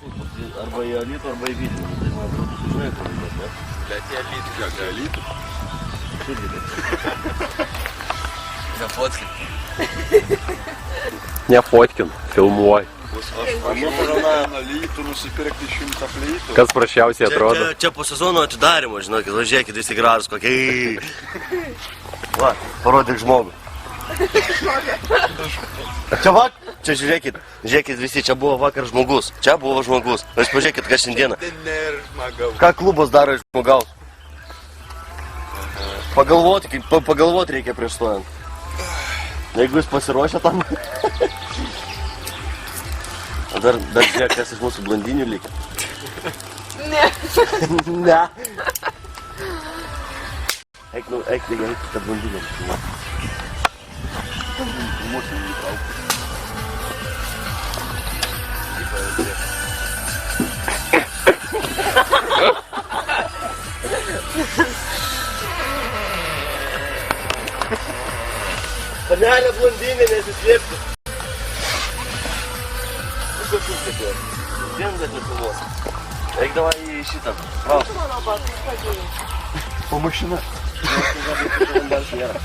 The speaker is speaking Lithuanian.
Arba į Alytų, arba į Vilnių. Tai man atrodo, tu žinai, kur važiuoti, ne? Bet į Alytų. Ką, į Alytų? Širgi. Nefotkint. Nefotkint, filmuoj. Aš važiuoju Alytų nusipirkti 100 plytų. Kas prašiausiai atrodo? Čia po sezono atidarimo, žinokit, važiuokit visi gražus kokie. Va, parodyk žmogų. Čia va, čia žiūrėkit visi, čia buvo vakar žmogus. Čia buvo žmogus. Jūs pažiūrėkit, kas šiandieną. Ką klubas daro iš žmogaus? Pagalvoti reikia prieš stojant. Jeigu jūs pasiruošę tam. Dar žiūrėk, kas iš mūsų blondinių likę. Ne. Ne. Eik, tą blondinę. Mūsų neįtrauk. Panelė blondinė, nesislėpti. Viskas užsėkė. Vien dar nefilmuos. Eik davai į šitą. Vau. Po mašina. Vandens nėra.